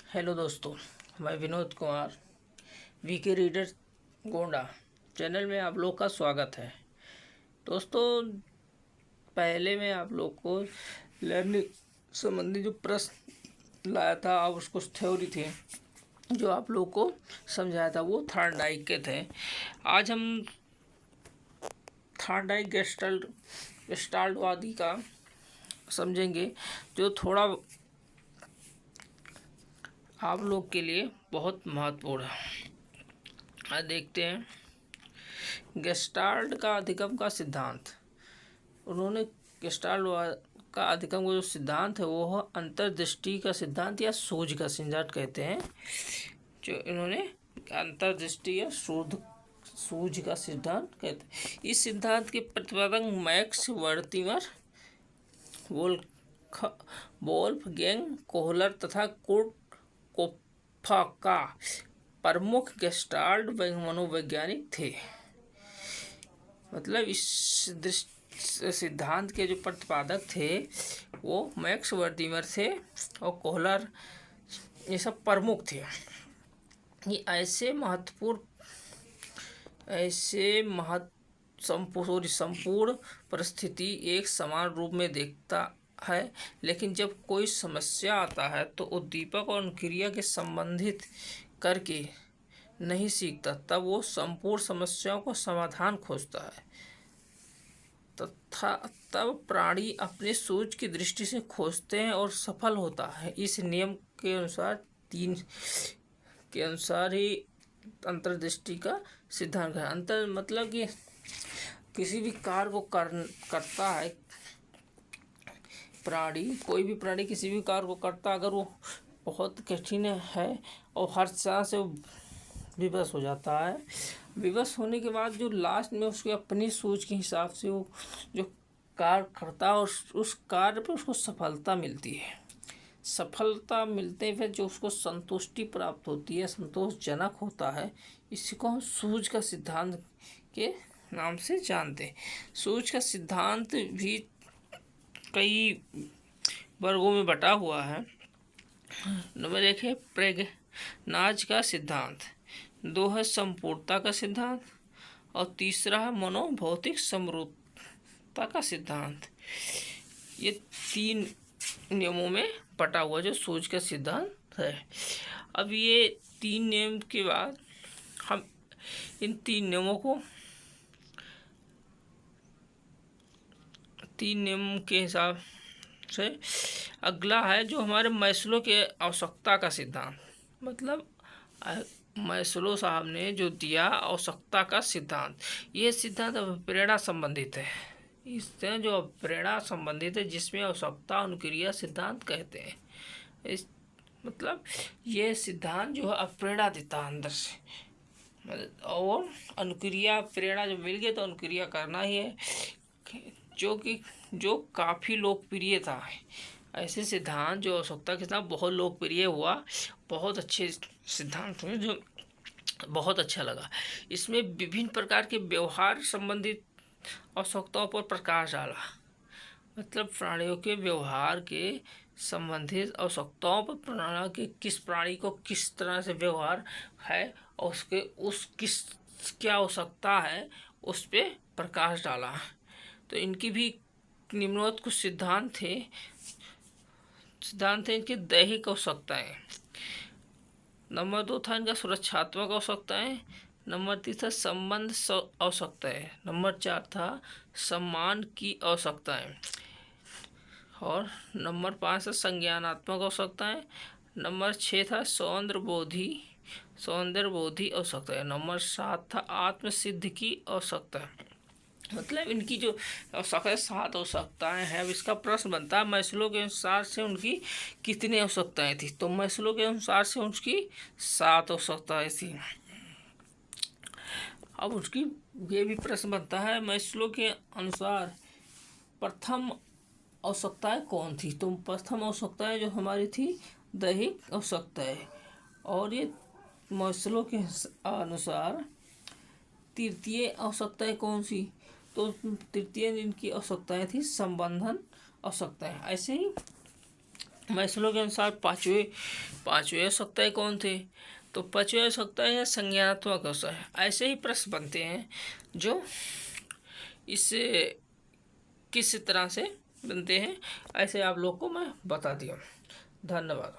Hello दोस्तों, मैं Vinod Kumar VK reader Gonda channel में आप लोग का स्वागत है। दोस्तों, पहले मैं आप लोग को लर्निंग संबंधी जो प्रश्न लाया था और उसको कुछ थ्योरी थी जो आप लोग को समझाया था, वो थॉर्नडाइक के थे। आज हम थॉर्नडाइक गेस्टाल्टवादी का समझेंगे, जो थोड़ा आप लोग के लिए बहुत महत्वपूर्ण है। आज देखते हैं गेस्टाल्ट का अधिगम का सिद्धांत। उन्होंने गेस्टाल्ट का अधिगम का जो सिद्धांत है वो अंतर्दृष्टि का सिद्धांत या सूझ का सिद्धांत कहते हैं। जो इन्होंने अंतर्दृष्टि या सूझ का सिद्धांत कहते हैं। इस सिद्धांत के प्रतिपादक मैक्स वर्थिमर, वोल्फगैंग कोहलर तथा कुर्ट कोप्फा का प्रमुख गेस्टाल्ट मनोवैज्ञानिक थे। मतलब इस सिद्धांत के जो प्रतिपादक थे वो मैक्स वर्थिमर थे और कोहलर, ये सब प्रमुख थे। ये संपूर्ण परिस्थिति एक समान रूप में देखता है, लेकिन जब कोई समस्या आता है तो उद्दीपक और क्रिया के संबंधित करके नहीं सीखता, तब वो संपूर्ण समस्याओं को समाधान खोजता है तथा तब प्राणी अपने सूझ की दृष्टि से खोजते हैं और सफल होता है। इस नियम के अनुसार ही अंतर्दृष्टि का सिद्धांत है। अंतर मतलब कि किसी भी कार्य को करता है प्राणी, कोई भी प्राणी किसी भी कार्य को करता, अगर वो बहुत कठिन है और हर तरह से विवश हो जाता है। विवश होने के बाद जो लास्ट में उसकी अपनी सोच के हिसाब से वो जो कार्य करता है और उस कार्य पे उसको सफलता मिलती है। सफलता मिलते हुए जो उसको संतुष्टि प्राप्त होती है, संतोषजनक होता है, इसी को हम सूझ का सिद्धांत के नाम से जानते हैं। सूझ का सिद्धांत भी कई वर्गों में बटा हुआ है। नंबर 1 है प्रेगनाज का सिद्धांत, 2 है संपूर्णता का सिद्धांत और तीसरा है मनोभौतिक समरूपता का सिद्धांत। ये 3 नियमों में बटा हुआ जो सूझ का सिद्धांत है। अब ये 3 नियम के बाद हम इन 3 नियमों के हिसाब से अगला है जो हमारे मैस्लो के आवश्यकता का सिद्धांत। मतलब मैस्लो साहब ने जो दिया आवश्यकता का सिद्धांत, ये सिद्धांत प्रेरणा संबंधित है। इससे जो प्रेरणा संबंधित है, जिसमें आवश्यकता अनुक्रिया सिद्धांत कहते हैं। मतलब ये सिद्धांत जो है प्रेरणा देता है अंदर से, और अनुक्रिया प्रेरणा जब मिल गई तो अनुक्रिया करना ही है, जो काफ़ी लोकप्रिय था। ऐसे सिद्धांत जो आवश्यकता के साथ बहुत लोकप्रिय हुआ, बहुत अच्छे सिद्धांत हुए जो बहुत अच्छा लगा। इसमें विभिन्न प्रकार के व्यवहार संबंधित आवश्यकताओं पर प्रकाश डाला। मतलब प्राणियों के व्यवहार के संबंधित आवश्यकताओं पर प्रणाली के किस प्राणी को किस तरह से व्यवहार है और क्या आवश्यकता है, उस पर प्रकाश डाला। तो इनकी भी निम्नवत कुछ सिद्धांत थे इनकी दैहिक आवश्यकताएं। नंबर 2 था इनका सुरक्षात्मक आवश्यकताएं। नंबर 3 था संबंध आवश्यकताएं। नंबर 4 था सम्मान की आवश्यकताएं। और नंबर 5 था संज्ञानात्मक आवश्यकताएं। नंबर 6 था सौंदर्यबोधी आवश्यकताएं। नंबर 7 था आत्मसिद्ध की आवश्यकता। मतलब इनकी जो आवश्यकता 7 आवश्यकताएँ हैं। अब इसका प्रश्न बनता है मैस्लो के अनुसार से उनकी कितनी आवश्यकताएँ थी, तो मैस्लो के अनुसार से उसकी 7 आवश्यकताएँ थी। अब उसकी ये भी प्रश्न बनता है मैस्लो के अनुसार प्रथम आवश्यकताएँ कौन थी, तो प्रथम आवश्यकताएँ जो हमारी थी दैहिक आवश्यकताएँ, और ये मैस्लो के अनुसार तृतीय आवश्यकताएँ कौन सी, तो तृतीय इनकी आवश्यकताएँ थी संबंधन आवश्यकताएँ। ऐसे ही मैथलों के अनुसार पांचवें अवसक्ताएं कौन थे? तो पांचवें अवसक्ताएं है संज्ञानात्मक अवसर। ऐसे ही प्रश्न बनते हैं जो इस किस तरह से बनते हैं, ऐसे आप लोग को मैं बता दिया। धन्यवाद।